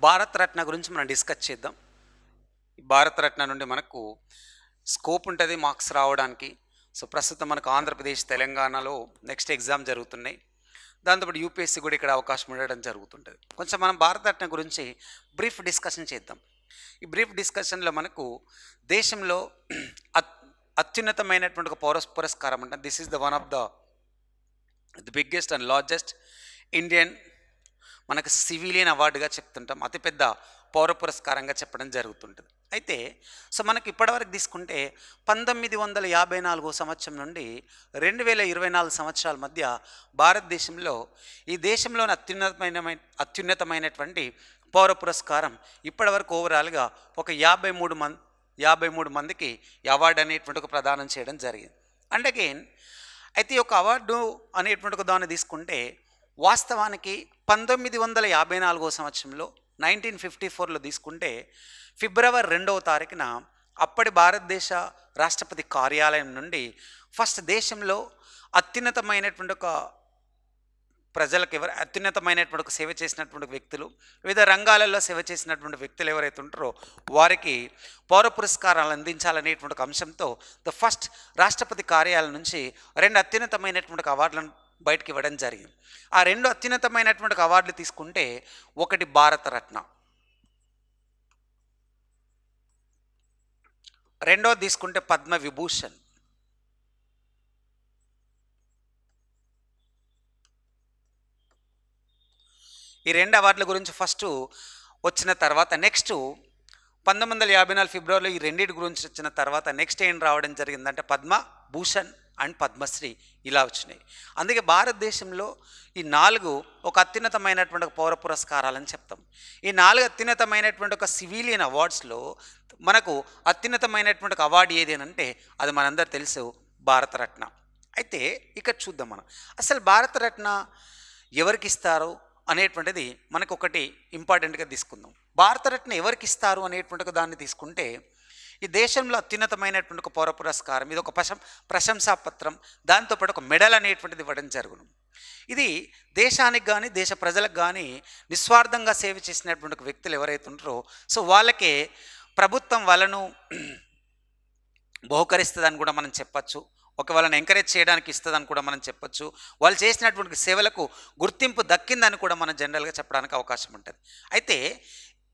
భారతరత్న గురించి మనం డిస్కస్ చేద్దాం. ఈ భారతరత్న నుండి మనకు స్కోప్ ఉంటుంది మార్క్స్ రావడానికి. సో ప్రస్తుతం మనకు ఆంధ్రప్రదేశ్, తెలంగాణలో నెక్స్ట్ ఎగ్జామ్ జరుగుతున్నాయి. దాంతోపాటు యూపీఎస్సీ కూడా ఇక్కడ అవకాశం ఉండడం జరుగుతుంటుంది. కొంచెం మనం భారతరత్న గురించి బ్రీఫ్ డిస్కషన్ చేద్దాం. ఈ బ్రీఫ్ డిస్కషన్లో మనకు దేశంలో అత్యున్నతమైనటువంటి ఒక పౌర పురస్కారం అంటే this is the one of the biggest and largest Indian మనకు సివిలియన్ అవార్డుగా చెప్తుంటాం. అతిపెద్ద పౌర పురస్కారంగా చెప్పడం జరుగుతుంటుంది. అయితే సో మనకి ఇప్పటివరకు తీసుకుంటే 1954 సంవత్సరం నుండి 2024 సంవత్సరాల మధ్య భారతదేశంలో ఈ దేశంలోని అత్యున్నతమైనటువంటి పౌర పురస్కారం ఇప్పటివరకు ఓవరాల్గా ఒక 53 మందికి ఈ అవార్డు అనేటువంటి ఒక ప్రదానం చేయడం జరిగింది. అండ్ అగైన్ అయితే ఈ యొక్క అవార్డు అనేటువంటి ఒక దాన్ని తీసుకుంటే వాస్తవానికి 1954 సంవత్సరంలో 1954లో తీసుకుంటే ఫిబ్రవరి 2వ తారీఖున అప్పటి భారతదేశ రాష్ట్రపతి కార్యాలయం నుండి ఫస్ట్ దేశంలో అత్యున్నతమైనటువంటి ఒక ప్రజలకు అత్యున్నతమైనటువంటి ఒక సేవ చేసినటువంటి వ్యక్తులు, వివిధ రంగాలలో సేవ చేసినటువంటి వ్యక్తులు ఎవరైతే ఉంటారో వారికి పౌర పురస్కారాలు అందించాలనేటువంటి ఒక అంశంతో ద ఫస్ట్ రాష్ట్రపతి కార్యాలయం నుంచి 2 అత్యున్నతమైనటువంటి అవార్డులను బయటకు ఇవ్వడం జరిగింది. ఆ 2 అత్యున్నతమైనటువంటి అవార్డులు తీసుకుంటే ఒకటి భారతరత్న, రెండోది తీసుకుంటే పద్మవిభూషణ్, ఈ 2 అవార్డుల గురించి ఫస్ట్ వచ్చిన తర్వాత నెక్స్ట్ 1954 ఫిబ్రవరిలో ఈ రెండింటి గురించి వచ్చిన తర్వాత నెక్స్ట్ ఏం రావడం జరిగిందంటే పద్మభూషణ్ అండ్ పద్మశ్రీ ఇలా వచ్చినాయి. అందుకే భారతదేశంలో ఈ 4 ఒక అత్యున్నతమైనటువంటి పౌర పురస్కారాలని చెప్తాం. ఈ 4 అత్యున్నతమైనటువంటి ఒక సివిలియన్ అవార్డ్స్లో మనకు అత్యున్నతమైనటువంటి అవార్డు ఏది అంటే అది మనందరూ తెలుసు, భారతరత్న. అయితే ఇక్కడ చూద్దాం మనం అసలు భారతరత్న ఎవరికి ఇస్తారు అనేటువంటిది మనకు ఒకటి ఇంపార్టెంట్గా తీసుకుందాం. భారతరత్న ఎవరికి ఇస్తారు అనేటువంటి దాన్ని తీసుకుంటే ఈ దేశంలో అత్యున్నతమైనటువంటి ఒక పౌర పురస్కారం, ఇది ఒక ప్రశంసాపత్రం, దాంతోపాటు ఒక మెడల్ అనేటువంటిది ఇవ్వడం జరుగును. ఇది దేశానికి కానీ దేశ ప్రజలకు కానీ నిస్వార్థంగా సేవ చేసినటువంటి వ్యక్తులు ఎవరైతే ఉంటారో సో వాళ్ళకే ప్రభుత్వం వాళ్ళను బహుకరిస్తుందని కూడా మనం చెప్పచ్చు. ఒక వాళ్ళని ఎంకరేజ్ చేయడానికి ఇస్తుందని కూడా మనం చెప్పచ్చు. వాళ్ళు చేసినటువంటి సేవలకు గుర్తింపు దక్కిందని కూడా మనం జనరల్గా చెప్పడానికి అవకాశం ఉంటుంది. అయితే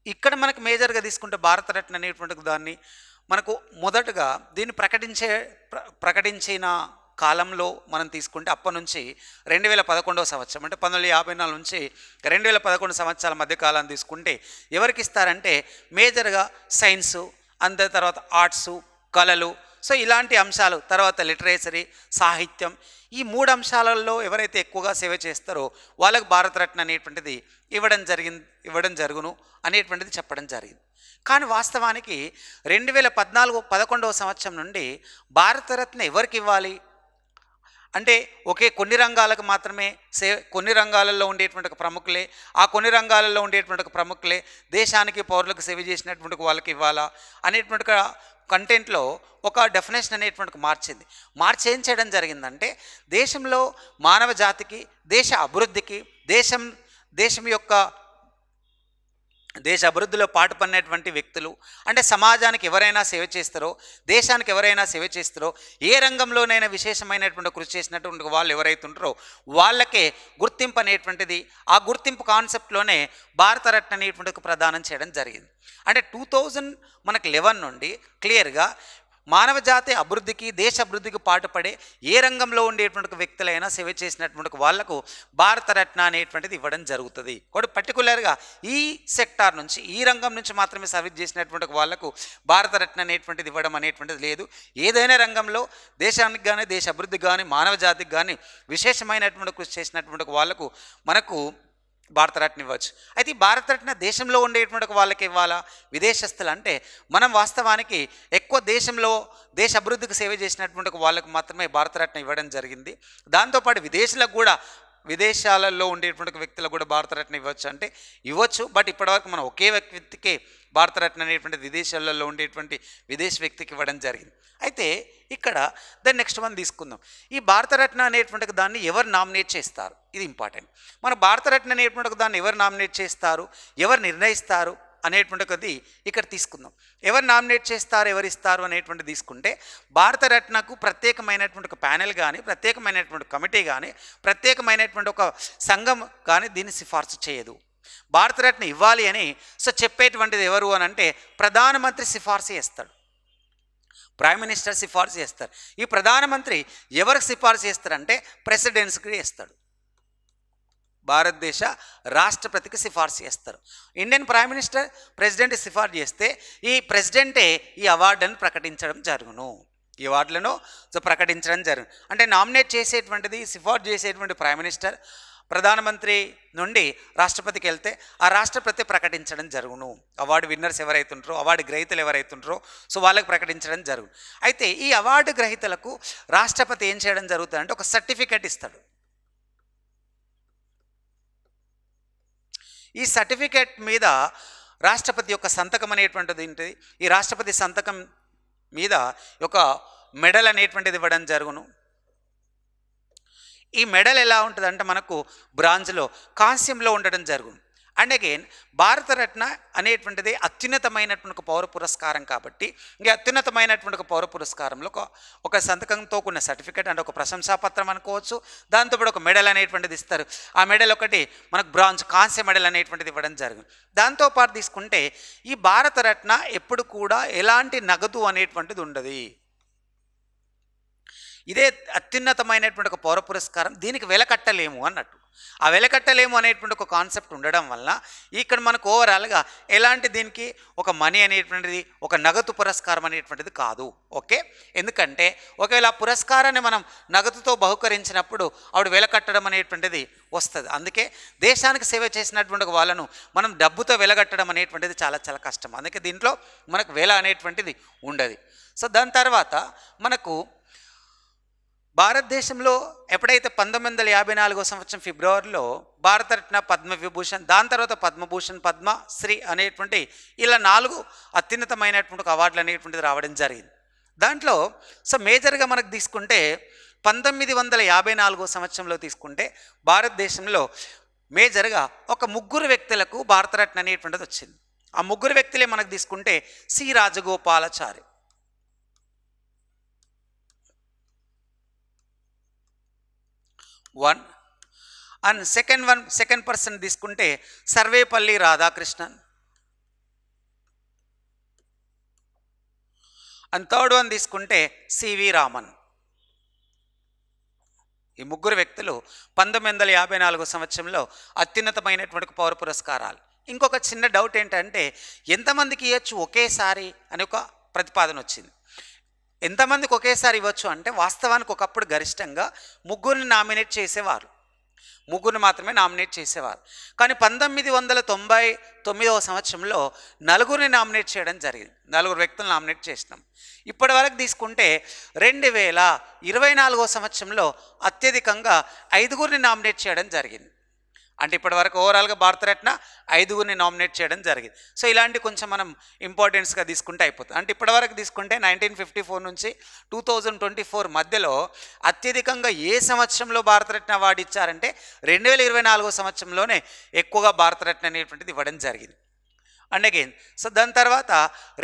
ఇక్కడ మనకు మేజర్గా తీసుకుంటే భారతరత్న అనేటువంటి దాన్ని మనకు మొదటగా దీన్ని ప్రకటించిన కాలంలో మనం తీసుకుంటే అప్పటి నుంచి 2011 సంవత్సరం అంటే 1954 నుంచి 2011 సంవత్సరాల మధ్య కాలాన్ని తీసుకుంటే ఎవరికి ఇస్తారంటే మేజర్గా సైన్సు, అంత తర్వాత ఆర్ట్సు, కళలు, సో ఇలాంటి అంశాలు, తర్వాత లిటరేచరీ, సాహిత్యం, ఈ 3 అంశాలలో ఎవరైతే ఎక్కువగా సేవ చేస్తారో వాళ్ళకు భారతరత్న అనేటువంటిది ఇవ్వడం జరుగును అనేటువంటిది చెప్పడం జరిగింది. కానీ వాస్తవానికి 2011 సంవత్సరం నుండి భారతరత్న ఎవరికి ఇవ్వాలి అంటే కొన్ని రంగాలకు మాత్రమే కొన్ని రంగాలలో ఉండేటువంటి ఒక ప్రముఖులే, ఆ కొన్ని రంగాలలో ఉండేటువంటి ఒక ప్రముఖులే దేశానికి పౌరులకు సేవ చేసినటువంటి వాళ్ళకి ఇవ్వాలా అనేటువంటి కంటెంట్లో ఒక డెఫినేషన్ అనేటువంటి మార్చి ఏం చేయడం జరిగిందంటే దేశంలో మానవ జాతికి, దేశ అభివృద్ధికి, దేశ అభివృద్ధిలో పాటుపడినటువంటి వ్యక్తులు అంటే సమాజానికి ఎవరైనా సేవ చేస్తారో, దేశానికి ఎవరైనా సేవ చేస్తారో, ఏ రంగంలోనైనా విశేషమైనటువంటి కృషి చేసినటువంటి వాళ్ళు ఎవరైతే ఉంటారో వాళ్ళకే గుర్తింపు అనేటువంటిది, ఆ గుర్తింపు కాన్సెప్ట్లోనే భారతరత్న అనేటువంటి ప్రదానం చేయడం జరిగింది. అంటే 2011 నుండి క్లియర్గా మానవ జాతి అభివృద్ధికి, దేశ అభివృద్ధికి పాటుపడే ఏ రంగంలో ఉండేటువంటి వ్యక్తులైనా సేవ చేసినటువంటి వాళ్లకు భారతరత్న అనేటువంటిది ఇవ్వడం జరుగుతుంది. ఒకటి పర్టికులర్గా ఈ సెక్టార్ నుంచి, ఈ రంగం నుంచి మాత్రమే సర్వీస్ చేసినటువంటి వాళ్లకు భారతరత్న అనేటువంటిది ఇవ్వడం అనేటువంటిది లేదు. ఏదైనా రంగంలో దేశానికి కానీ, దేశ అభివృద్ధికి కానీ, మానవ జాతికి కానీ విశేషమైనటువంటి కృషి చేసినటువంటి వాళ్లకు మనకు భారతరత్న ఇవ్వచ్చు. అయితే ఈ భారతరత్న దేశంలో ఉండేటువంటి వాళ్ళకి ఇవ్వాలా, విదేశస్తులు అంటే మనం వాస్తవానికి ఎక్కువ దేశ అభివృద్ధికి సేవ చేసినటువంటి వాళ్ళకు మాత్రమే భారతరత్న ఇవ్వడం జరిగింది. దాంతోపాటు విదేశాలలో ఉండేటువంటి వ్యక్తులకు కూడా భారతరత్న ఇవ్వచ్చు అంటే ఇవ్వచ్చు. బట్ ఇప్పటివరకు మనం ఒకే వ్యక్తికి భారతరత్న అనేటువంటిది విదేశాలలో ఉండేటువంటి విదేశీ వ్యక్తికి ఇవ్వడం జరిగింది. అయితే ఇక్కడ దాన్ని నెక్స్ట్ మనం తీసుకుందాం. ఈ భారతరత్న అనేటువంటి దాన్ని ఎవరు నామినేట్ చేస్తారు, ఇది ఇంపార్టెంట్. మన భారతరత్న అనేటువంటి దాన్ని ఎవరు నామినేట్ చేస్తారు, ఎవరు నిర్ణయిస్తారు అనేటువంటిది ఇక్కడ తీసుకుందాం. ఎవరు నామినేట్ చేస్తారు, ఎవరు ఇస్తారు అనేటువంటి తీసుకుంటే భారతరత్నకు ప్రత్యేకమైనటువంటి ఒక ప్యానెల్ కానీ, ప్రత్యేకమైనటువంటి కమిటీ కానీ, ప్రత్యేకమైనటువంటి ఒక సంఘం కానీ దీన్ని సిఫార్సు చేయదు. భారతరత్న ఇవ్వాలి అని చెప్పేటువంటిది ఎవరు అని అంటే ప్రధానమంత్రి సిఫార్సు చేస్తాడు, ప్రైమ్ మినిస్టర్ సిఫార్సు చేస్తారు. ఈ ప్రధానమంత్రి ఎవరికి సిఫార్సు చేస్తారంటే ప్రెసిడెంట్స్కి చేస్తాడు, భారతదేశ రాష్ట్రపతికి సిఫార్సు చేస్తారు. ఇండియన్ ప్రైమ్ మినిస్టర్ ప్రెసిడెంట్ సిఫార్సు చేస్తే ఈ ప్రెసిడెంటే ఈ అవార్డును ప్రకటించడం జరుగును, ఈ అవార్డులను ప్రకటించడం జరుగును. అంటే నామినేట్ చేసేటువంటిది, సిఫార్సు చేసేటువంటి ప్రైమ్ మినిస్టర్, ప్రధానమంత్రి నుండి రాష్ట్రపతికి వెళ్తే ఆ రాష్ట్రపతి ప్రకటించడం జరుగును. అవార్డు విన్నర్స్ ఎవరైతుంటారో, అవార్డు గ్రహీతలు ఎవరైతుంటారో వాళ్ళకి ప్రకటించడం జరుగును. అయితే ఈ అవార్డు గ్రహీతలకు రాష్ట్రపతి ఏం చేయడం జరుగుతుందంటే ఒక సర్టిఫికేట్ ఇస్తాడు. ఈ సర్టిఫికేట్ మీద రాష్ట్రపతి యొక్క సంతకం అనేటువంటిది ఉంటుంది. ఈ రాష్ట్రపతి సంతకం మీద ఒక మెడల్ అనేటువంటిది ఇవ్వడం జరుగును. ఈ మెడల్ ఎలా ఉంటుందంటే మనకు బ్రాంజ్లో, కాంస్యంలో ఉండడం జరుగును. అండ్ అగైన్ భారతరత్న అనేటువంటిది అత్యున్నతమైనటువంటి ఒక పౌర పురస్కారం కాబట్టి ఈ అత్యున్నతమైనటువంటి ఒక పౌర పురస్కారంలో ఒక సంతకంతో కూడిన సర్టిఫికేట్ అంటే ఒక ప్రశంసాపత్రం అనుకోవచ్చు, దాంతోపాటు ఒక మెడల్ అనేటువంటిది ఇస్తారు. ఆ మెడల్ ఒకటి మనకు బ్రాంజ్, కాంస్య మెడల్ అనేటువంటిది ఇవ్వడం జరుగును. దాంతోపాటు తీసుకుంటే ఈ భారతరత్న ఎప్పుడు కూడా ఎలాంటి నగదు అనేటువంటిది ఉండదు. ఇదే అత్యున్నతమైనటువంటి ఒక పౌర పురస్కారం, దీనికి వెలకట్టలేము అన్నట్టు. ఆ వెలకట్టలేము అనేటువంటి ఒక కాన్సెప్ట్ ఉండడం వల్ల ఇక్కడ మనకు ఓవరాల్గా ఎలాంటి దీనికి ఒక మనీ అనేటువంటిది, ఒక నగదు పురస్కారం అనేటువంటిది కాదు. ఓకే, ఎందుకంటే ఒకవేళ ఆ పురస్కారాన్ని మనం నగదుతో బహుకరించినప్పుడు ఆవిడ వెలకట్టడం అనేటువంటిది వస్తుంది. అందుకే దేశానికి సేవ చేసినటువంటి వాళ్ళను మనం డబ్బుతో వెలగట్టడం అనేటువంటిది చాలా చాలా కష్టం. అందుకే దీంట్లో మనకు వెల అనేటువంటిది ఉండదు. సో దాని తర్వాత మనకు భారతదేశంలో ఎప్పుడైతే 1954 సంవత్సరం ఫిబ్రవరిలో భారతరత్న, పద్మవిభూషణ్, దాని తర్వాత పద్మభూషణ్, పద్మశ్రీ అనేటువంటి ఇలా 4 అత్యున్నతమైనటువంటి అవార్డులు అనేటువంటిది రావడం జరిగింది. దాంట్లో మేజర్గా మనకు తీసుకుంటే 1954 సంవత్సరంలో తీసుకుంటే భారతదేశంలో మేజర్గా ఒక 3 వ్యక్తులకు భారతరత్న అనేటువంటిది వచ్చింది. ఆ 3 వ్యక్తులే మనకు తీసుకుంటే C Rajagopalachari, one and second person తీసుకుంటే Sarvepalli Radhakrishnan, and third one తీసుకుంటే సివి రామన్. ఈ 3 వ్యక్తులు 1954 సంవత్సరంలో అత్యున్నతమైనటువంటి పౌర పురస్కారాలు. ఇంకొక చిన్న డౌట్ ఏంటంటే ఎంతమందికి ఇవ్వచ్చు ఒకేసారి అని ఒక ప్రతిపాదన వచ్చింది. ఎంతమందికి ఒకేసారి ఇవ్వచ్చు అంటే వాస్తవానికి ఒకప్పుడు గరిష్టంగా 3 నామినేట్ చేసేవారు, 3 మాత్రమే నామినేట్ చేసేవారు. కానీ 1999 సంవత్సరంలో 4 నామినేట్ చేయడం జరిగింది, 4 వ్యక్తులు నామినేట్ చేసినాం. ఇప్పటి వరకు తీసుకుంటే 2024 సంవత్సరంలో అత్యధికంగా 5 నామినేట్ చేయడం జరిగింది. అంటే ఇప్పటి వరకు ఓవరాల్గా భారతరత్న 5 నామినేట్ చేయడం జరిగింది. సో ఇలాంటి కొంచెం మనం ఇంపార్టెన్స్గా తీసుకుంటే అయిపోతుంది. అంటే ఇప్పటివరకు తీసుకుంటే 1954 నుంచి 2024 మధ్యలో అత్యధికంగా ఏ సంవత్సరంలో భారతరత్న అవార్డు ఇచ్చారంటే 2024 సంవత్సరంలోనే ఎక్కువగా భారతరత్న అనేటువంటిది ఇవ్వడం జరిగింది. అండ్ అగైన్ దాని తర్వాత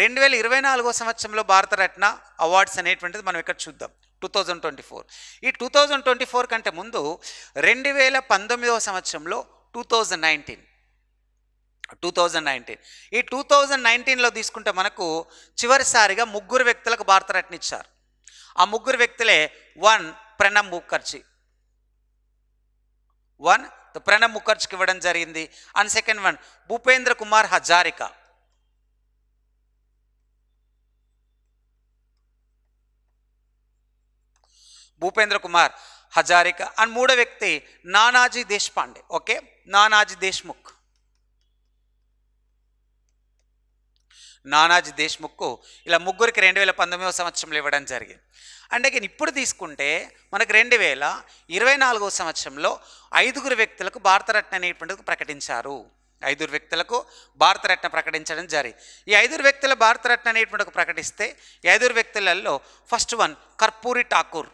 2024 సంవత్సరంలో భారతరత్న అవార్డ్స్ అనేటువంటిది మనం ఇక్కడ చూద్దాం. 2024 ఈ 2024 కంటే ముందు 2019 సంవత్సరంలో 2019 ఈ 2019లో తీసుకుంటే మనకు చివరిసారిగా 3 వ్యక్తులకు భారతరత్న ఇచ్చారు. ఆ 3 వ్యక్తులే 1 ప్రణబ్ ముఖర్జీ, ప్రణబ్ ముఖర్జీకి ఇవ్వడం జరిగింది. And second one Bhupendra Kumar Hazarika, and 3వ వ్యక్తి నానాజీ దేశపాండే. ఓకే, నానాజీ దేశ్ముఖ్, ఇలా 3కి 2019 సంవత్సరంలో ఇవ్వడం జరిగింది. అంటే ఇప్పుడు తీసుకుంటే మనకు 2024 సంవత్సరంలో 5 వ్యక్తులకు భారతరత్న అనేటువంటిది ప్రకటించారు. ఐదుగురు వ్యక్తులకు భారతరత్న ప్రకటించడం జరిగింది. ఈ ఐదుగురు వ్యక్తుల భారతరత్న అనేటువంటి ఒక ప్రకటిస్తే ఈ ఐదుగురు వ్యక్తులలో first one Karpoori Thakur,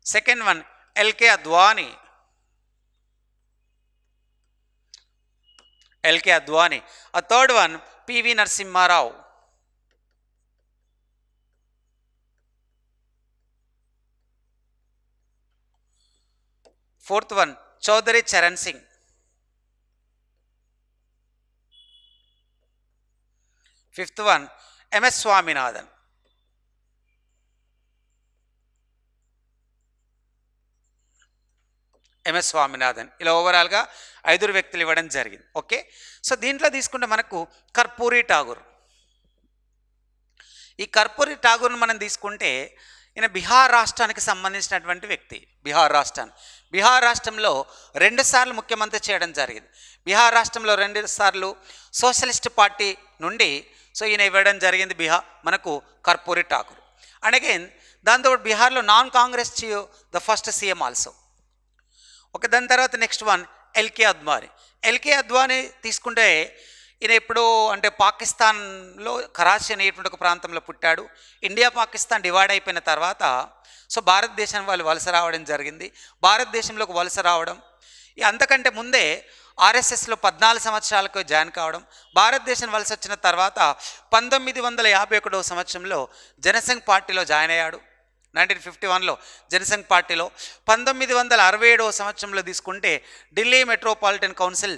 second one LK Advani, ఆ third one PV Narasimha Rao, fourth one Chaudhary Charan Singh, fifth one MS Swaminathan. ఇలా ఓవరాల్గా ఐదుగురు వ్యక్తులు ఇవ్వడం జరిగింది. ఓకే, సో దీంట్లో తీసుకుంటే మనకు కర్పూరి ఠాగూర్, ఈ కర్పూరి ఠాగూర్ను మనం తీసుకుంటే ఈయన బీహార్ రాష్ట్రానికి సంబంధించినటువంటి వ్యక్తి. బీహార్ రాష్ట్రంలో 2 సార్లు ముఖ్యమంత్రి చేయడం జరిగింది. బీహార్ రాష్ట్రంలో 2 సార్లు సోషలిస్ట్ పార్టీ నుండి సో ఈయన ఇవ్వడం జరిగింది మనకు కర్పూరి ఠాకూర్. అండ్ అగైన్ దాంతో బీహార్లో non Congress the first CM also. Okay, దాని తర్వాత నెక్స్ట్ వన్ ఎల్కే అద్వానీ తీసుకుంటే ఈయన ఎప్పుడో అంటే పాకిస్తాన్లో కరాచీ అనేటువంటి ఒక ప్రాంతంలో పుట్టాడు. ఇండియా పాకిస్తాన్ డివైడ్ అయిపోయిన తర్వాత సో భారతదేశం వాళ్ళు వలస రావడం జరిగింది. భారతదేశంలోకి వలస రావడం, అంతకంటే ముందే ఆర్ఎస్ఎస్లో 14 సంవత్సరాలకు జాయిన్ కావడం, భారతదేశం వలస వచ్చిన తర్వాత 1951 సంవత్సరంలో జనసంఘ్ పార్టీలో జాయిన్ అయ్యాడు. 1951లో జనసంఘ్ పార్టీలో 1967 సంవత్సరంలో తీసుకుంటే ఢిల్లీ మెట్రోపాలిటన్ కౌన్సిల్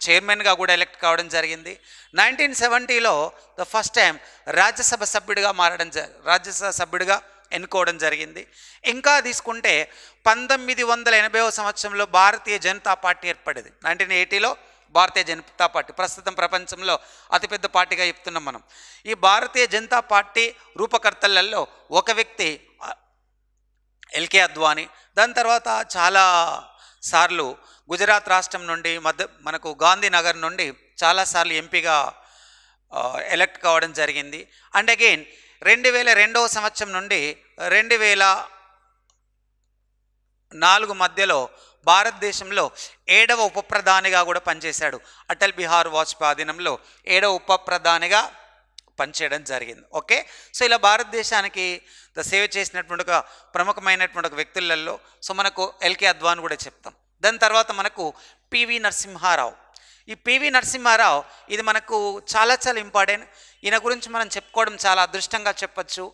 చైర్మన్గా కూడా ఎలక్ట్ కావడం జరిగింది. 1970లో ద ఫస్ట్ టైం రాజ్యసభ సభ్యుడిగా ఎన్నుకోవడం జరిగింది. ఇంకా తీసుకుంటే 1980 సంవత్సరంలో భారతీయ జనతా పార్టీ ఏర్పడింది. 1980లో భారతీయ జనతా పార్టీ ప్రస్తుతం ప్రపంచంలో అతిపెద్ద పార్టీగా చెప్తున్నాం మనం. ఈ భారతీయ జనతా పార్టీ రూపకర్తలలో ఒక వ్యక్తి ఎల్కే అద్వానీ. దాని తర్వాత చాలా సార్లు గుజరాత్ రాష్ట్రం నుండి మనకు గాంధీనగర్ నుండి చాలాసార్లు ఎంపీగా ఎలక్ట్ కావడం జరిగింది. అండ్ అగైన్ 2002 సంవత్సరం నుండి 2004 మధ్యలో భారతదేశంలో 7వ ఉప ప్రధానిగా కూడా పనిచేశాడు. అటల్ బిహారీ వాజ్పేయి ఆధీనంలో 7వ ఉప ప్రధానిగా పనిచేయడం జరిగింది. ఓకే, సో ఇలా భారతదేశానికి సేవ చేసినటువంటి ఒక ప్రముఖమైనటువంటి ఒక వ్యక్తులలో సో మనకు ఎల్కే అద్వానీ కూడా చెప్తాం. దాని తర్వాత మనకు పివి నరసింహారావు. ఈ పివి నరసింహారావు ఇది మనకు చాలా ఇంపార్టెంట్. ఈయన గురించి మనం చెప్పుకోవడం చాలా అదృష్టంగా చెప్పచ్చు.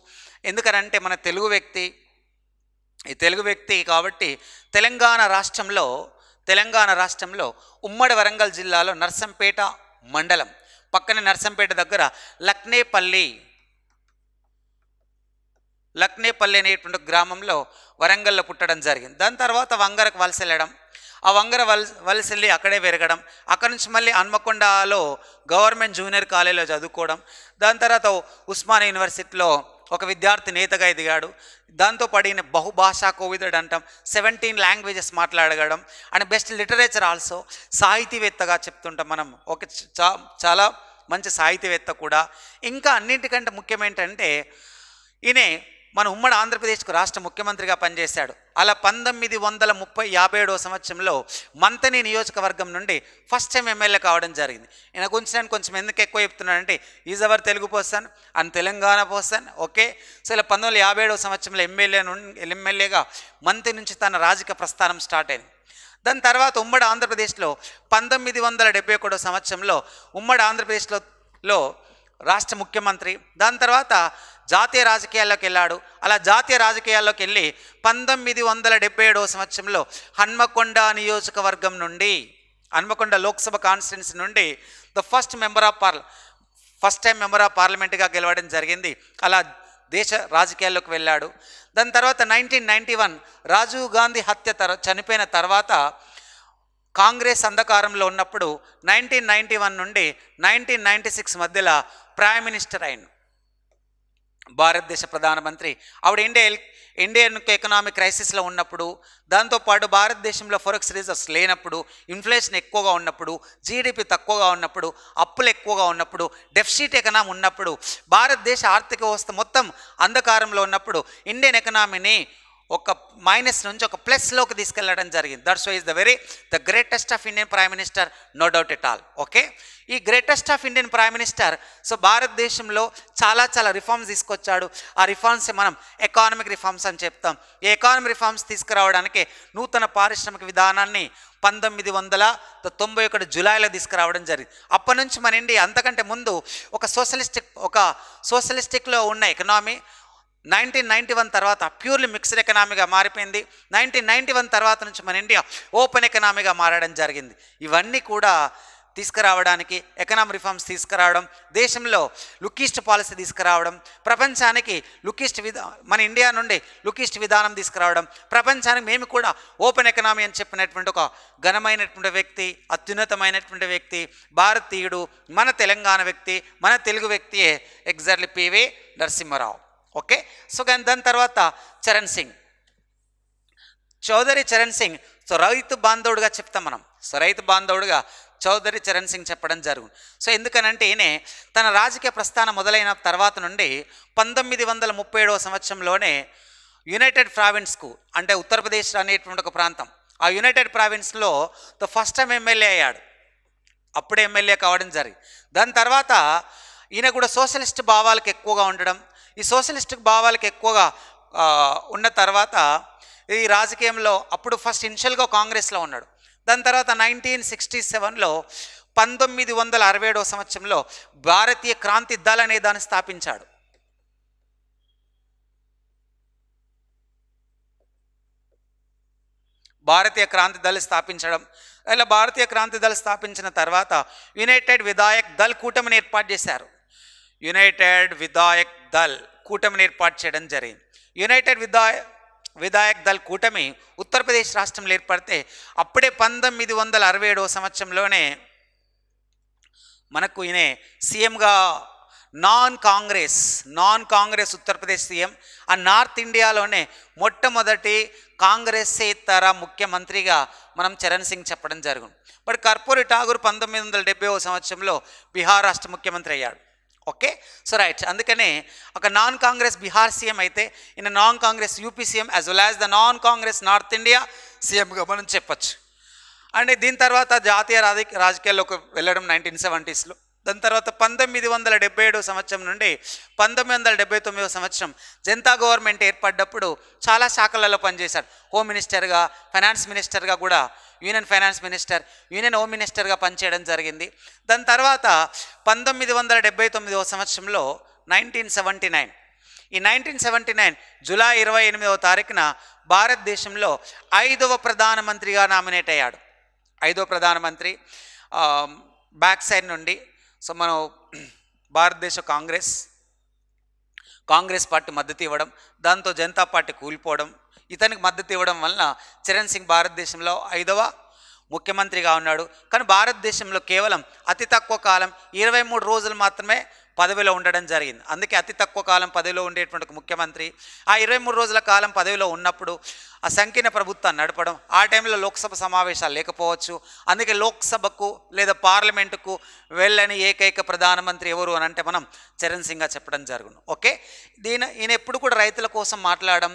ఎందుకనంటే మన తెలుగు వ్యక్తి కాబట్టి తెలంగాణ రాష్ట్రంలో ఉమ్మడి వరంగల్ జిల్లాలో నర్సంపేట మండలం పక్కనే నర్సంపేట దగ్గర లక్నేపల్లి అనేటువంటి గ్రామంలో వరంగల్లో పుట్టడం జరిగింది. దాని తర్వాత వంగరకు వలస వెళ్ళడం, ఆ వంగర వలస వెళ్ళి అక్కడే పెరగడం, అక్కడి నుంచి మళ్ళీ హన్మకొండలో గవర్నమెంట్ జూనియర్ కాలేజీలో చదువుకోవడం, దాని తర్వాత ఉస్మానియా యూనివర్సిటీలో ఒక విద్యార్థి నేతగా ఎదిగాడు. దాంతో పడిన బహుభాషా కోవిదుడు అంటాం, 17 లాంగ్వేజెస్ మాట్లాడగడం అండ్ బెస్ట్ లిటరేచర్ ఆల్సో, సాహితీవేత్తగా చెప్తుంటాం మనం. ఒక చాలా మంచి సాహితీవేత్త కూడా. ఇంకా అన్నింటికంటే ముఖ్యమేంటంటే ఈయనే మన ఉమ్మడి ఆంధ్రప్రదేశ్కు రాష్ట్ర ముఖ్యమంత్రిగా పనిచేశాడు. అలా 1957 సంవత్సరంలో మంతని నియోజకవర్గం నుండి ఫస్ట్ టైం ఎమ్మెల్యే కావడం జరిగింది. ఈయన గురించి నేను కొంచెం ఎందుకు ఎక్కువ చెప్తున్నానంటే is our Telugu person and Telangana person. Okay, so ఇలా 1957 సంవత్సరంలో ఎమ్మెల్యేగా మంత్రి నుంచి తన రాజకీయ ప్రస్థానం స్టార్ట్ అయింది. దాని తర్వాత ఉమ్మడి ఆంధ్రప్రదేశ్లో 1971 సంవత్సరంలో ఉమ్మడి ఆంధ్రప్రదేశ్లో రాష్ట్ర ముఖ్యమంత్రి. దాని తర్వాత జాతీయ రాజకీయాల్లోకి వెళ్ళాడు. అలా జాతీయ రాజకీయాల్లోకి వెళ్ళి 1977 సంవత్సరంలో హన్మకొండ నియోజకవర్గం నుండి, హన్మకొండ లోక్సభ కాన్స్టిట్యున్సీ నుండి ఫస్ట్ టైం మెంబర్ ఆఫ్ పార్లమెంట్గా గెలవడం జరిగింది. అలా దేశ రాజకీయాల్లోకి వెళ్ళాడు. దాని తర్వాత 1991 రాజీవ్ గాంధీ హత్య చనిపోయిన తర్వాత కాంగ్రెస్ అంధకారంలో ఉన్నప్పుడు 1991 నుండి 1996 మధ్యలో ప్రైమ్ మినిస్టర్ అయిన భారతదేశ ప్రధానమంత్రి ఆవిడ ఇండియన్ ఎకనామిక్ క్రైసిస్లో ఉన్నప్పుడు, దాంతోపాటు భారతదేశంలో ఫారెక్స్ రిజర్వ్స్ లేనప్పుడు, ఇన్ఫ్లేషన్ ఎక్కువగా ఉన్నప్పుడు, జీడిపి తక్కువగా ఉన్నప్పుడు, అప్పులు ఎక్కువగా ఉన్నప్పుడు, డెఫిసిట్ ఎకనామీ ఉన్నప్పుడు, భారతదేశ ఆర్థిక వ్యవస్థ మొత్తం అంధకారంలో ఉన్నప్పుడు ఇండియన్ ఎకనామీని ఒక మైనస్ నుంచి ఒక ప్లస్లోకి తీసుకెళ్ళడం జరిగింది. That's why is the greatest of Indian prime minister, no doubt at all. Okay, ఈ greatest of Indian prime minister so భారతదేశంలో చాలా రిఫార్మ్స్ తీసుకొచ్చాడు. ఆ రిఫార్మ్స్ మనం ఎకానమిక్ రిఫార్మ్స్ అని చెప్తాం. ఈ ఎకానమిక్ రిఫార్మ్స్ తీసుకురావడానికి నూతన పారిశ్రామిక విధానాన్ని 1991 జూలైలో తీసుకురావడం జరిగింది. అప్పటి నుంచి మన ఇండియా అంతకంటే ముందు ఒక సోషలిస్టిక్లో ఉన్న ఎకనామీ 1991 తర్వాత ప్యూర్లీ మిక్స్డ్ ఎకనామీగా మారిపోయింది. 1991 తర్వాత నుంచి మన ఇండియా ఓపెన్ ఎకనామీగా మారడం జరిగింది. ఇవన్నీ కూడా తీసుకురావడానికి ఎకనామిక్ రిఫార్మ్స్ తీసుకురావడం, దేశంలో లుకిస్ట్ పాలసీ తీసుకురావడం, ప్రపంచానికి మన ఇండియా నుండి లుకిస్ట్ విధానం తీసుకురావడం, ప్రపంచానికి మేము కూడా ఓపెన్ ఎకనామీ అని చెప్పినటువంటి ఒక ఘనమైనటువంటి వ్యక్తి, అత్యున్నతమైనటువంటి వ్యక్తి, భారతీయుడు, మన తెలంగాణ వ్యక్తి, మన తెలుగు వ్యక్తియే exactly PV Narasimha Rao. Okay, so కానీ దాని తర్వాత చౌదరి చరణ్ సింగ్ సో రైతు బాంధవుడుగా చెప్తాం మనం. సో రైతు బాంధవుడుగా చౌదరి చరణ్ సింగ్ చెప్పడం జరుగుతుంది. సో ఎందుకనంటే ఈయన తన రాజకీయ ప్రస్థానం మొదలైన తర్వాత నుండి 1937వ సంవత్సరంలోనే యునైటెడ్ ప్రావిన్స్కు, అంటే ఉత్తరప్రదేశ్ అనేటువంటి ఒక ప్రాంతం, ఆ యునైటెడ్ ప్రావిన్స్లో ఫస్ట్ టైం ఎమ్మెల్యే అయ్యాడు. అప్పుడే ఎమ్మెల్యే కావడం జరిగింది. దాని తర్వాత ఈయన కూడా సోషలిస్ట్ భావాలకు ఎక్కువగా ఉండడం, ఈ సోషలిస్టిక్ భావాలకు ఎక్కువగా ఉన్న తర్వాత ఈ రాజకీయంలో అప్పుడు ఫస్ట్ ఇనిషియల్గా కాంగ్రెస్లో ఉన్నాడు. దాని తర్వాత 1967లో 1967వ సంవత్సరంలో భారతీయ క్రాంతి దళ్ అనే దాన్ని స్థాపించాడు. భారతీయ క్రాంతి దళ్ స్థాపించడం, ఇలా భారతీయ క్రాంతి దళ్ స్థాపించిన తర్వాత యునైటెడ్ విధాయక్ దళ్ కూటమిని ఏర్పాటు చేశారు. యునైటెడ్ విధాయక్ దళ్ కూటమిని ఏర్పాటు చేయడం జరిగింది. యునైటెడ్ విధాయక్ దళ్ కూటమి ఉత్తరప్రదేశ్ రాష్ట్రంలో ఏర్పడితే అప్పుడే 1967వ సంవత్సరంలోనే మనకు ఈయన సీఎంగా నాన్ కాంగ్రెస్ ఉత్తరప్రదేశ్ సీఎం, ఆ నార్త్ ఇండియాలోనే మొట్టమొదటి కాంగ్రెసేతర ముఖ్యమంత్రిగా మనం చరణ్ సింగ్ చెప్పడం జరిగింది. బట్ కర్పూరి ఠాగూర్ 1970వ సంవత్సరంలో బీహార్ రాష్ట్ర ముఖ్యమంత్రి అయ్యాడు. ఓకే, సో రైట్, అందుకనే ఒక నాన్ కాంగ్రెస్ బీహార్ సీఎం అయితే ఈయన non Congress UP CM as well as the non Congress north India సీఎంగా మనం చెప్పచ్చు. అండ్ దీని తర్వాత జాతీయ రాజకీయాల్లోకి వెళ్ళడం 1970sలో. దాని తర్వాత 1977 సంవత్సరం నుండి 1979వ సంవత్సరం జనతా గవర్నమెంట్ ఏర్పడ్డప్పుడు చాలా శాఖలలో పనిచేశాడు. హోమ్ మినిస్టర్గా, ఫైనాన్స్ మినిస్టర్గా కూడా, union finance minister, union home మినిస్టర్గా పనిచేయడం జరిగింది. దాని తర్వాత 1979వ సంవత్సరంలో 1979 ఈ 1979 జూలై 28వ తారీఖున భారతదేశంలో 5వ ప్రధానమంత్రిగా నామినేట్ అయ్యాడు. 5వ ప్రధానమంత్రి బ్యాక్ సైడ్ నుండి. సో మనం భారతదేశ కాంగ్రెస్ పార్టీ మద్దతు ఇవ్వడం, దాంతో జనతా పార్టీ కూలిపోవడం, ఇతనికి మద్దతు ఇవ్వడం వలన చరణ్ సింగ్ భారతదేశంలో 5వ ముఖ్యమంత్రిగా ఉన్నాడు. కానీ భారతదేశంలో కేవలం అతి తక్కువ కాలం 23 రోజులు మాత్రమే పదవిలో ఉండడం జరిగింది. అందుకే అతి తక్కువ కాలం పదవిలో ఉండేటువంటి ముఖ్యమంత్రి ఆ 23 రోజుల కాలం పదవిలో ఉన్నప్పుడు ఆ సంకీర్ణ ప్రభుత్వాన్ని నడపడం, ఆ టైంలో లోక్సభ సమావేశాలు లేకపోవచ్చు. అందుకే లోక్సభకు లేదా పార్లమెంటుకు వెళ్ళని ఏకైక ప్రధానమంత్రి ఎవరు అని అంటే మనం చరణ్ సింగ్గా చెప్పడం జరుగును. ఓకే, ఈయన ఎప్పుడు కూడా రైతుల కోసం మాట్లాడడం,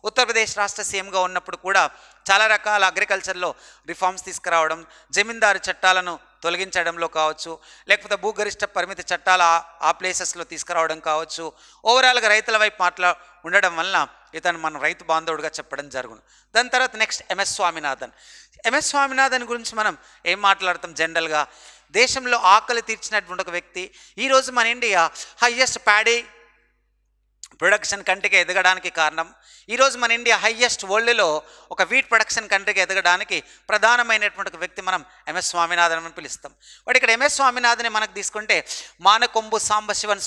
ఉత్తరప్రదేశ్ రాష్ట్ర సీఎంగా ఉన్నప్పుడు కూడా చాలా రకాల అగ్రికల్చర్లో రిఫార్మ్స్ తీసుకురావడం, జమీందారు చట్టాలను తొలగించడంలో కావచ్చు, లేకపోతే భూగరిష్ట పరిమితి చట్టాలు ఆ ప్లేసెస్లో తీసుకురావడం కావచ్చు, ఓవరాల్గా రైతుల వైపు ఉండడం వలన ఇతను మన రైతు బాంధవుడిగా చెప్పడం జరుగును. దాని తర్వాత నెక్స్ట్ ఎంఎస్ స్వామినాథన్ గురించి మనం ఏం మాట్లాడతాం? జనరల్గా దేశంలో ఆకలి తీర్చినటువంటి ఒక వ్యక్తి. ఈరోజు మన ఇండియా హైయెస్ట్ ప్యాడీ ప్రొడక్షన్ కంట్రీకి ఎదగడానికి కారణం, ఈరోజు మన ఇండియా హైయెస్ట్ వరల్డ్లో ఒక వీట్ ప్రొడక్షన్ కంట్రీకి ఎదగడానికి ప్రధానమైనటువంటి ఒక వ్యక్తి మనం ఎంఎస్ స్వామినాథన్ అని పిలుస్తాం. బట్ ఇక్కడ ఎంఎస్ స్వామినాథన్ మనకు తీసుకుంటే మానకొంబు సాంబశివన్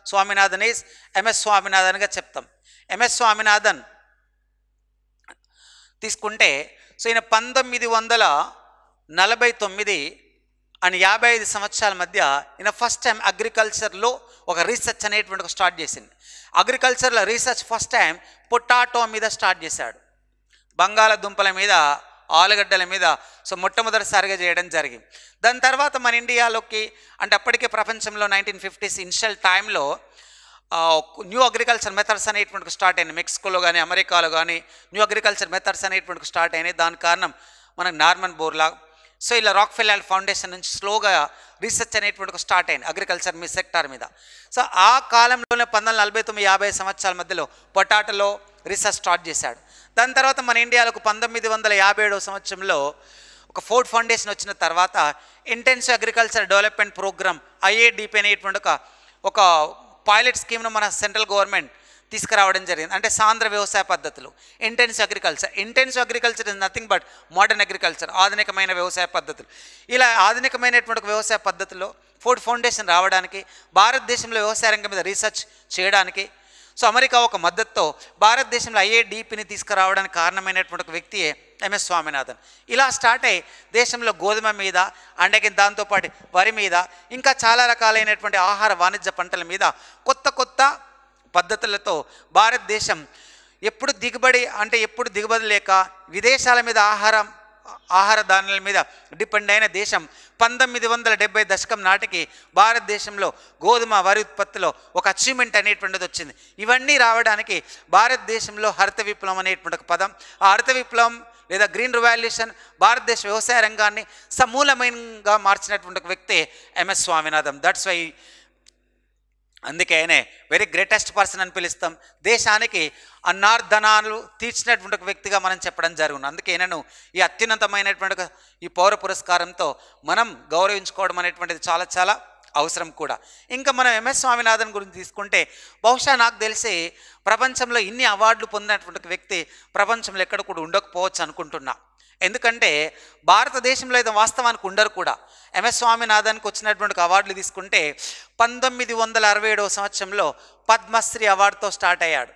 స్వామినాథన్ ఈజ్ ఎంఎస్ స్వామినాథన్గా చెప్తాం. ఎంఎస్ స్వామినాథన్ తీసుకుంటే సో ఈయన 1949 అని 55 సంవత్సరాల మధ్య ఈయన ఫస్ట్ టైం అగ్రికల్చర్లో ఒక రీసెర్చ్ అనేటువంటి ఒక స్టార్ట్ చేసింది. అగ్రికల్చర్లో రీసెర్చ్ ఫస్ట్ టైం పొటాటో మీద స్టార్ట్ చేశాడు. బంగాళదుంపల మీద, ఆలుగడ్డల మీద మొట్టమొదటిసారిగా చేయడం జరిగింది. దాని తర్వాత మన ఇండియాలోకి అంటే అప్పటికే ప్రపంచంలో 1950s ఇనిషియల్ టైంలో న్యూ అగ్రికల్చర్ మెథడ్స్ అనేటువంటి స్టార్ట్ అయినాయి. మెక్సికోలో కానీ అమెరికాలో కానీ న్యూ అగ్రికల్చర్ మెథడ్స్ అనేటువంటి స్టార్ట్ అయినాయి. దాని కారణం మనకు నార్మన్ బోర్లా. సో ఇలా రాక్ఫెల్లర్ ఫౌండేషన్ నుంచి స్లోగా రీసెర్చ్ అనేటువంటి స్టార్ట్ అయింది అగ్రికల్చర్ మీ సెక్టార్ మీద. సో ఆ కాలంలోనే 1949-50 సంవత్సరాల మధ్యలో పొటాటోలో రీసెర్చ్ స్టార్ట్ చేశాడు. దాని తర్వాత మన ఇండియాలకు 1957 సంవత్సరంలో ఒక ఫోర్డ్ ఫౌండేషన్ వచ్చిన తర్వాత intensive agriculture development programme IADP అనేటువంటి ఒక పైలట్ స్కీమ్ను మన సెంట్రల్ గవర్నమెంట్ తీసుకురావడం జరిగింది. అంటే సాంద్ర వ్యవసాయ పద్ధతులు, intensive agriculture is nothing but modern agriculture, ఆధునికమైన వ్యవసాయ పద్ధతులు. ఇలా ఆధునికమైనటువంటి వ్యవసాయ పద్ధతుల్లో ఫోర్డ్ ఫౌండేషన్ రావడానికి, భారతదేశంలో వ్యవసాయ రంగం మీద రీసెర్చ్ చేయడానికి సో అమెరికా ఒక మద్దతుతో భారతదేశంలో IADPని తీసుకురావడానికి కారణమైనటువంటి ఒక వ్యక్తియే MS స్వామినాథన్. ఇలా స్టార్ట్ అయ్యి దేశంలో గోధుమ మీద అండ్ దాంతోపాటు వరి మీద ఇంకా చాలా రకాలైనటువంటి ఆహార వాణిజ్య పంటల మీద కొత్త పద్ధతులతో భారతదేశం ఎప్పుడు దిగుబడి లేక విదేశాల మీద ఆహార ధాన్యాల మీద డిపెండ్ అయిన దేశం 1970 దశకం నాటికి భారతదేశంలో గోధుమ వరి ఉత్పత్తిలో ఒక అచీవ్మెంట్ అనేటువంటిది వచ్చింది. ఇవన్నీ రావడానికి భారతదేశంలో హరిత విప్లవం అనేటువంటి ఒక పదం, ఆ హరిత విప్లవం లేదా గ్రీన్ రివాల్యూషన్ భారతదేశ వ్యవసాయ రంగాన్ని సమూలమైనగా మార్చినటువంటి ఒక వ్యక్తి MS స్వామినాథన్. దట్స్ వై అందుకే ఆయనే వెరీ గ్రేటెస్ట్ పర్సన్ అని పిలుస్తాం. దేశానికి అన్నార్ధనాలు తీర్చినటువంటి ఒక వ్యక్తిగా మనం చెప్పడం జరుగుతుంది. అందుకే నేను ఈ అత్యున్నతమైనటువంటి ఈ పౌర పురస్కారంతో మనం గౌరవించుకోవడం అనేటువంటిది చాలా చాలా అవసరం కూడా. ఇంకా మనం MS స్వామినాథన్ గురించి తీసుకుంటే బహుశా నాకు తెలిసి ప్రపంచంలో ఇన్ని అవార్డులు పొందినటువంటి వ్యక్తి ప్రపంచంలో ఎక్కడ కూడా ఉండకపోవచ్చు అనుకుంటున్నా. ఎందుకంటే భారతదేశంలో అయితే వాస్తవానికి ఉండరు కూడా. MS స్వామినాథన్కి వచ్చినటువంటి అవార్డులు తీసుకుంటే 1967 సంవత్సరంలో పద్మశ్రీ అవార్డుతో స్టార్ట్ అయ్యాడు.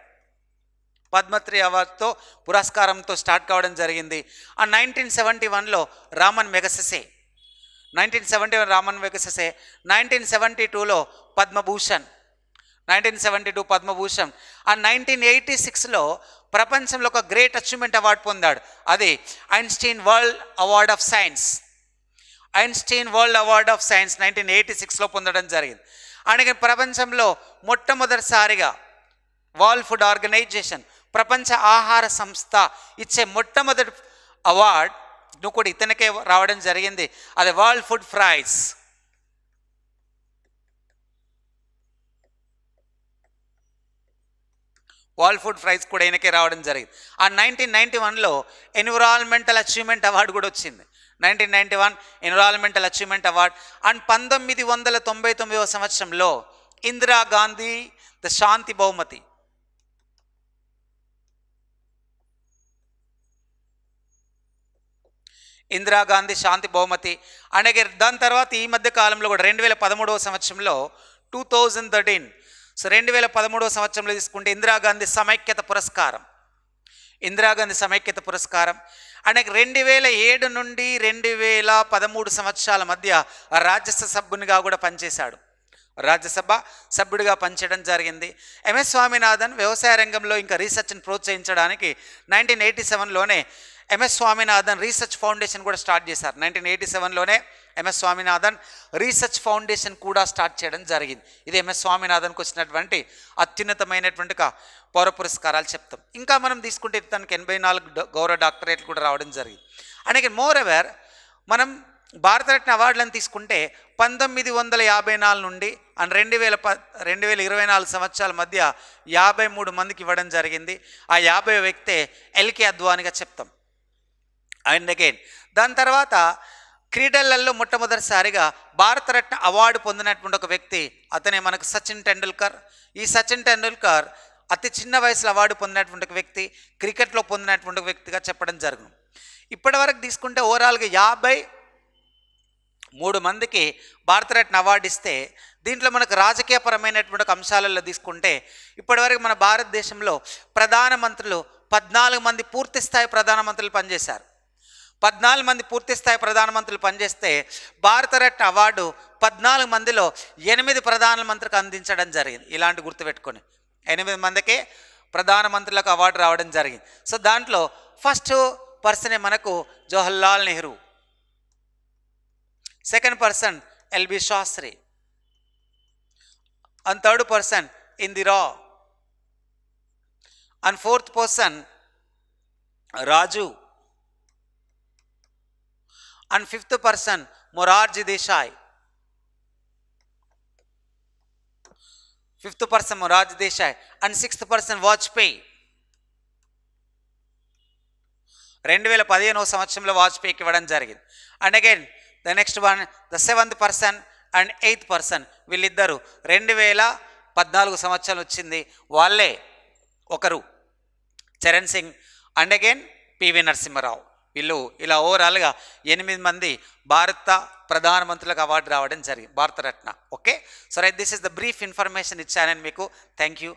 పద్మశ్రీ అవార్డుతో పురస్కారంతో స్టార్ట్ కావడం జరిగింది. ఆ 1971లో రామన్ మెగసెసే, 1972లో పద్మభూషణ్, 1972 పద్మభూషణ్. ఆ 1986లో ప్రపంచంలో ఒక గ్రేట్ అచీవ్మెంట్ అవార్డు పొందాడు. అది Einstein world award of science. 1986లో పొందడం జరిగింది. అలాగే ప్రపంచంలో మొట్టమొదటిసారిగా వరల్డ్ ఫుడ్ ఆర్గనైజేషన్, ప్రపంచ ఆహార సంస్థ ఇచ్చే మొట్టమొదటి అవార్డు కూడా ఇతనికే రావడం జరిగింది. అది world food praise. World food praise కూడా ఈయనకే రావడం జరిగింది. ఆ 1991లో ఎన్విరాన్మెంటల్ అచీవ్మెంట్ అవార్డు కూడా వచ్చింది. 1991 ఎన్విరాన్మెంటల్ అచీవ్మెంట్ అవార్డు. అండ్ 1999 సంవత్సరంలో ఇందిరాగాంధీ ద శాంతి బహుమతి, ఇందిరాగాంధీ శాంతి బహుమతి. అలాగే దాని తర్వాత ఈ మధ్య కాలంలో కూడా 2013 సంవత్సరంలో 2013 సో 2013 సంవత్సరంలో తీసుకుంటే ఇందిరాగాంధీ సమైక్యత పురస్కారం, ఇందిరాగాంధీ సమైక్యత పురస్కారం. అలాగే 2007 నుండి 2013 సంవత్సరాల మధ్య రాజ్యసభ సభ్యునిగా కూడా పనిచేశాడు. రాజ్యసభ సభ్యుడిగా పనిచేయడం జరిగింది. MS స్వామినాథన్ వ్యవసాయ రంగంలో ఇంకా రీసెర్చ్ని ప్రోత్సహించడానికి 1987లోనే MS స్వామినాథన్ రీసెర్చ్ ఫౌండేషన్ కూడా స్టార్ట్ చేశారు. 1987లోనే MS స్వామినాథన్ రీసెర్చ్ ఫౌండేషన్ కూడా స్టార్ట్ చేయడం జరిగింది. ఇది MS స్వామినాథన్కి వచ్చినటువంటి అత్యున్నతమైనటువంటి పౌర పురస్కారాలు చెప్తాం. ఇంకా మనం తీసుకుంటే తనకి 84 గౌరవ డాక్టరేట్లు కూడా రావడం జరిగింది. అలాగే మోర్ ఎవర్ మనం భారతరత్న అవార్డులను తీసుకుంటే 1954 నుండి 2024 సంవత్సరాల మధ్య 53 మందికి ఇవ్వడం జరిగింది. ఆ 50 వ్యక్తే LK అద్వానీగా చెప్తాం. అండ్ అగైన్ దాని తర్వాత క్రీడలలో మొట్టమొదటిసారిగా భారతరత్న అవార్డు పొందినటువంటి ఒక వ్యక్తి అతనే మనకు సచిన్ టెండూల్కర్. ఈ సచిన్ టెండూల్కర్ అతి చిన్న వయసులో అవార్డు పొందినటువంటి ఒక వ్యక్తి, క్రికెట్లో పొందినటువంటి వ్యక్తిగా చెప్పడం జరుగును. ఇప్పటి వరకు తీసుకుంటే ఓవరాల్గా 53 మందికి భారతరత్న అవార్డు ఇస్తే దీంట్లో మనకు రాజకీయపరమైనటువంటి అంశాలలో తీసుకుంటే ఇప్పటివరకు మన భారతదేశంలో ప్రధానమంత్రులు 14 మంది పూర్తి స్థాయి ప్రధానమంత్రులు పనిచేశారు. 14 మంది పూర్తి స్థాయి ప్రధానమంత్రులు పనిచేస్తే భారతరత్న అవార్డు 14 మందిలో 8 ప్రధానమంత్రికి అందించడం జరిగింది. ఇలాంటి గుర్తుపెట్టుకొని 8 మందికే ప్రధానమంత్రులకు అవార్డు రావడం జరిగింది. సో దాంట్లో ఫస్ట్ పర్సనే మనకు Jawaharlal Nehru, second person L B Shastri, and third person Indira, and fourth person Raju, and fifth person Morarji Desai. Fifth person Morarji Desai and sixth person Vajpayee. 2015 సంవత్సరంలో వాజ్పేయికి ఇవ్వడం జరిగింది. And again the next one the seventh person and eighth person, వీళ్ళిద్దరు 2014 సంవత్సరం వచ్చింది, వాళ్ళే ఒకరు Charan Singh and again P V Narasimha Rao. వీళ్ళు ఇలా ఓవరాల్గా 8 మంది భారత ప్రధానమంత్రులకు అవార్డు రావడం జరిగింది, Bharat Ratna. Okay, so right, this is the brief information ఇచ్చానని మీకు. Thank you.